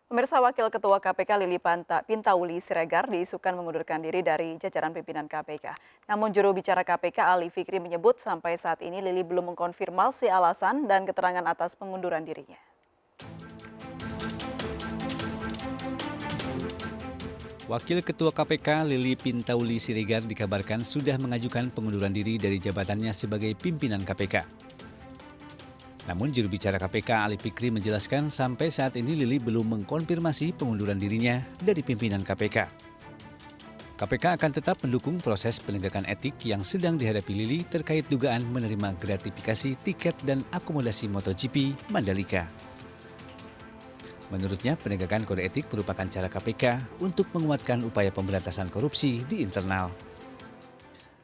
Pemirsa, Wakil Ketua KPK Lili Pintauli Siregar diisukan mengundurkan diri dari jajaran pimpinan KPK. Namun juru bicara KPK Ali Fikri menyebut sampai saat ini Lili belum mengkonfirmasi alasan dan keterangan atas pengunduran dirinya. Wakil Ketua KPK Lili Pintauli Siregar dikabarkan sudah mengajukan pengunduran diri dari jabatannya sebagai pimpinan KPK. Namun juru bicara KPK Ali Fikri menjelaskan sampai saat ini Lili belum mengkonfirmasi pengunduran dirinya dari pimpinan KPK. KPK akan tetap mendukung proses penegakan etik yang sedang dihadapi Lili terkait dugaan menerima gratifikasi tiket dan akomodasi MotoGP Mandalika. Menurutnya, penegakan kode etik merupakan cara KPK untuk menguatkan upaya pemberantasan korupsi di internal.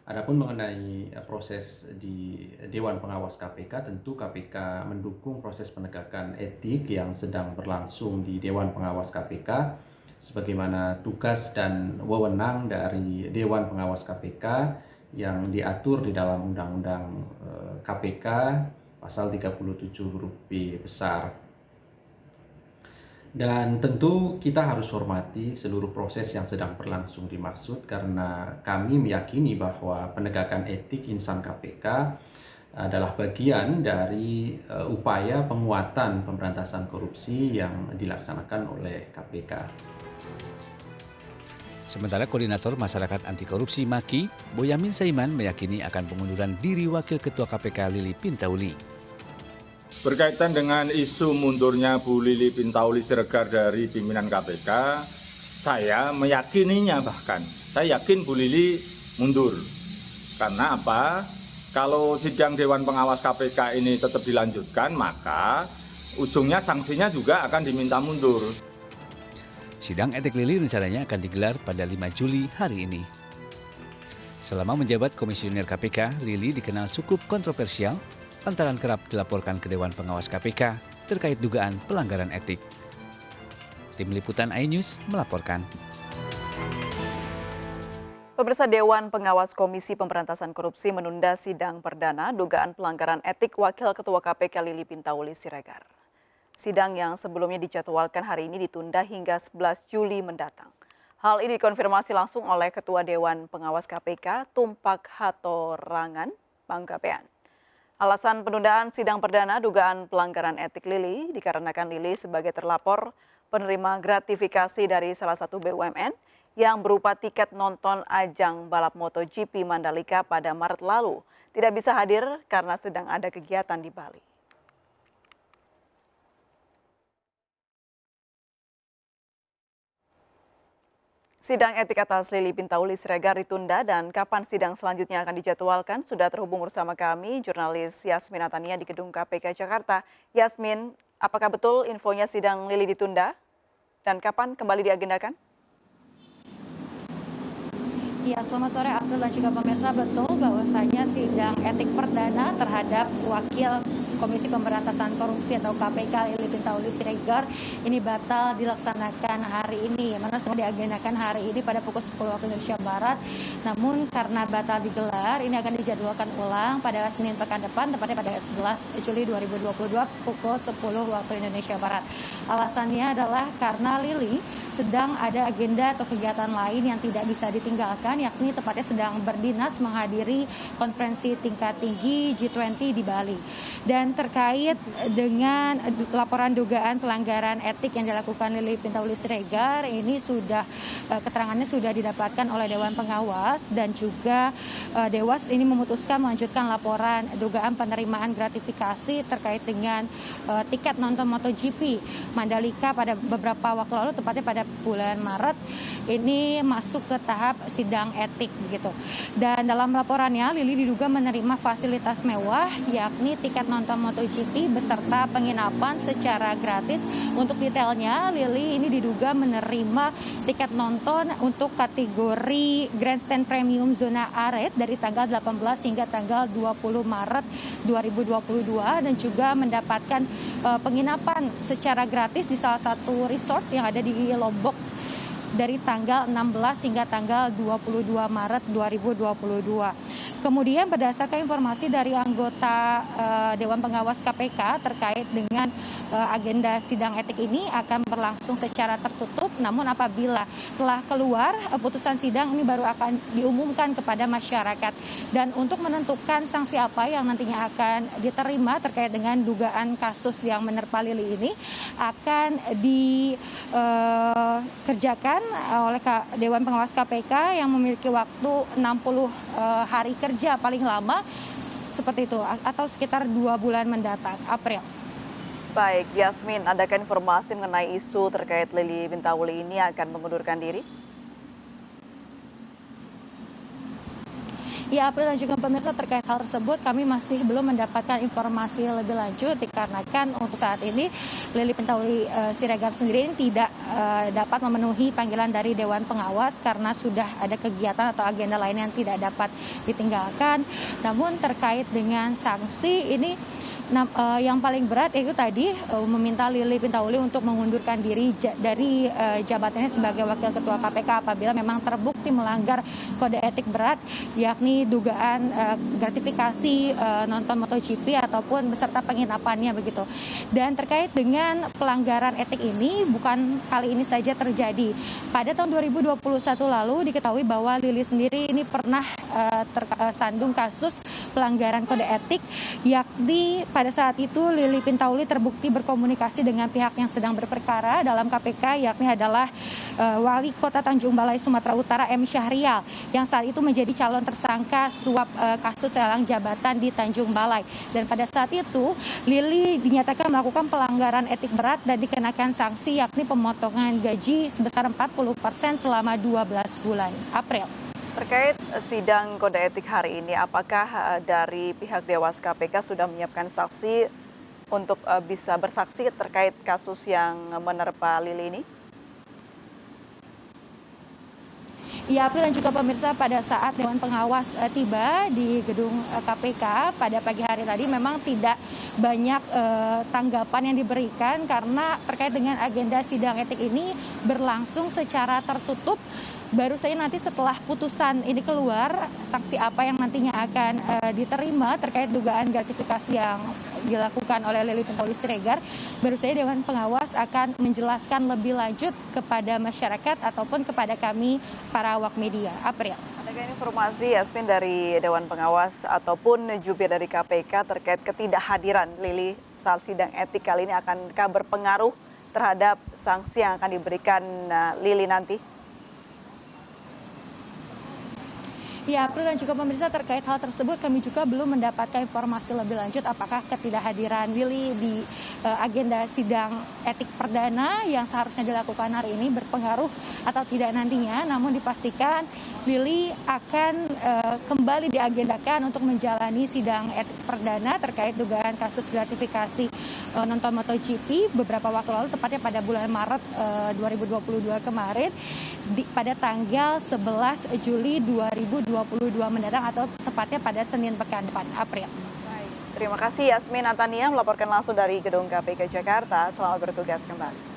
Adapun mengenai proses di Dewan Pengawas KPK, tentu KPK mendukung proses penegakan etik yang sedang berlangsung di Dewan Pengawas KPK sebagaimana tugas dan wewenang dari Dewan Pengawas KPK yang diatur di dalam Undang-Undang KPK pasal 37 huruf B besar. Dan tentu kita harus hormati seluruh proses yang sedang berlangsung dimaksud karena kami meyakini bahwa penegakan etik insan KPK adalah bagian dari upaya penguatan pemberantasan korupsi yang dilaksanakan oleh KPK. Sementara Koordinator Masyarakat Anti Korupsi MAKI, Boyamin Saiman meyakini akan pengunduran diri Wakil Ketua KPK Lili Pintauli. Berkaitan dengan isu mundurnya Bu Lili Pintauli Siregar dari pimpinan KPK, saya meyakininya bahkan. Saya yakin Bu Lili mundur. Karena apa? Kalau sidang Dewan Pengawas KPK ini tetap dilanjutkan, maka ujungnya sanksinya juga akan diminta mundur. Sidang etik Lili rencananya akan digelar pada 5 Juli hari ini. Selama menjabat Komisioner KPK, Lili dikenal cukup kontroversial lantaran kerap dilaporkan ke Dewan Pengawas KPK terkait dugaan pelanggaran etik. Tim Liputan iNews melaporkan. Pemirsa, Dewan Pengawas Komisi Pemberantasan Korupsi menunda sidang perdana dugaan pelanggaran etik Wakil Ketua KPK Lili Pintauli Siregar. Sidang yang sebelumnya dijadwalkan hari ini ditunda hingga 11 Juli mendatang. Hal ini dikonfirmasi langsung oleh Ketua Dewan Pengawas KPK Tumpak Hatorangan Panggabean. Alasan penundaan sidang perdana dugaan pelanggaran etik Lili dikarenakan Lili sebagai terlapor penerima gratifikasi dari salah satu BUMN yang berupa tiket nonton ajang balap MotoGP Mandalika pada Maret lalu tidak bisa hadir karena sedang ada kegiatan di Bali. Sidang etik atas Lili Pintauli Siregar ditunda dan kapan sidang selanjutnya akan dijadwalkan sudah terhubung bersama kami jurnalis Yasmin Natania di Gedung KPK Jakarta. Yasmin, apakah betul infonya sidang Lili ditunda dan kapan kembali diagendakan? Ya, selamat sore Abdul dan juga pemirsa. Betul bahwasanya sidang etik perdana terhadap Wakil Komisi Pemberantasan Korupsi atau KPK Lili Pintauli Siregar ini batal dilaksanakan hari ini. Mana semua diagendakan hari ini pada pukul 10 waktu Indonesia Barat. Namun karena batal digelar, ini akan dijadwalkan ulang pada Senin pekan depan, tepatnya pada 11 Juli 2022 pukul 10 waktu Indonesia Barat. Alasannya adalah karena Lili sedang ada agenda atau kegiatan lain yang tidak bisa ditinggalkan, yakni tepatnya sedang berdinas menghadiri konferensi tingkat tinggi G20 di Bali. Dan terkait dengan laporan dugaan pelanggaran etik yang dilakukan Lili Pintauli Siregar, ini sudah keterangannya sudah didapatkan oleh Dewan Pengawas dan juga Dewas ini memutuskan melanjutkan laporan dugaan penerimaan gratifikasi terkait dengan tiket nonton MotoGP Mandalika pada beberapa waktu lalu, tepatnya pada bulan Maret. Ini masuk ke tahap sidang etik begitu. Dan dalam laporannya Lili diduga menerima fasilitas mewah yakni tiket nonton MotoGP beserta penginapan secara gratis. Untuk detailnya, Lili ini diduga menerima tiket nonton untuk kategori Grandstand Premium Zona A Red dari tanggal 18 hingga tanggal 20 Maret 2022 dan juga mendapatkan penginapan secara gratis di salah satu resort yang ada di Lombok dari tanggal 16 hingga tanggal 22 Maret 2022. Kemudian berdasarkan informasi dari anggota Dewan Pengawas KPK terkait dengan agenda sidang etik ini akan berlangsung secara tertutup, namun apabila telah keluar putusan sidang ini baru akan diumumkan kepada masyarakat. Dan untuk menentukan sanksi apa yang nantinya akan diterima terkait dengan dugaan kasus yang menerpa Lili ini akan dikerjakan oleh Dewan Pengawas KPK yang memiliki waktu 60 hari kerja paling lama seperti itu, atau sekitar 2 bulan mendatang. April. Baik, Yasmin, adakah informasi mengenai isu terkait Lili Pintauli ini akan mengundurkan diri? Ya, April dan juga pemirsa, terkait hal tersebut kami masih belum mendapatkan informasi lebih lanjut dikarenakan untuk saat ini Lili Pintauli Siregar sendiri ini tidak dapat memenuhi panggilan dari Dewan Pengawas karena sudah ada kegiatan atau agenda lain yang tidak dapat ditinggalkan. Namun terkait dengan sanksi ini yang paling berat itu tadi meminta Lili Pintauli untuk mengundurkan diri dari jabatannya sebagai Wakil Ketua KPK apabila memang terbukti melanggar kode etik berat, yakni dugaan gratifikasi nonton MotoGP ataupun beserta penginapannya begitu. Dan terkait dengan pelanggaran etik ini bukan kali ini saja terjadi. Pada tahun 2021 lalu diketahui bahwa Lili sendiri ini pernah tersandung kasus pelanggaran kode etik, yakni pada saat itu Lili Pintauli terbukti berkomunikasi dengan pihak yang sedang berperkara dalam KPK, yakni adalah Wali Kota Tanjung Balai Sumatera Utara M. Syahrial yang saat itu menjadi calon tersangka suap kasus lelang jabatan di Tanjung Balai. Dan pada saat itu Lili dinyatakan melakukan pelanggaran etik berat dan dikenakan sanksi yakni pemotongan gaji sebesar 40% selama 12 bulan. April. Terkait sidang kode etik hari ini, apakah dari pihak Dewas KPK sudah menyiapkan saksi untuk bisa bersaksi terkait kasus yang menerpa Lili ini? Ya, April dan juga pemirsa, pada saat Dewan Pengawas tiba di gedung KPK pada pagi hari tadi memang tidak banyak tanggapan yang diberikan karena terkait dengan agenda sidang etik ini berlangsung secara tertutup. Baru saja nanti setelah putusan ini keluar, sanksi apa yang nantinya akan diterima terkait dugaan gratifikasi yang dilakukan oleh Lili Pintauli Siregar, baru saja Dewan Pengawas akan menjelaskan lebih lanjut kepada masyarakat ataupun kepada kami para awak media. April. Adakah informasi, Yasmin, dari Dewan Pengawas ataupun jubir dari KPK terkait ketidakhadiran Lili saat sidang etik kali ini akankah berpengaruh terhadap sanksi yang akan diberikan Lili nanti? Ya, April dan juga pemirsa, terkait hal tersebut kami juga belum mendapatkan informasi lebih lanjut apakah ketidakhadiran Lili di agenda sidang etik perdana yang seharusnya dilakukan hari ini berpengaruh atau tidak nantinya. Namun dipastikan Lili akan kembali diagendakan untuk menjalani sidang etik perdana terkait dugaan kasus gratifikasi nonton MotoGP beberapa waktu lalu, tepatnya pada bulan Maret 2022 kemarin pada tanggal 11 Juli 2022 mendatang atau tepatnya pada Senin pekan depan. April. Baik. Terima kasih Yasmin Natania melaporkan langsung dari Gedung KPK Jakarta. Selamat bertugas kembali.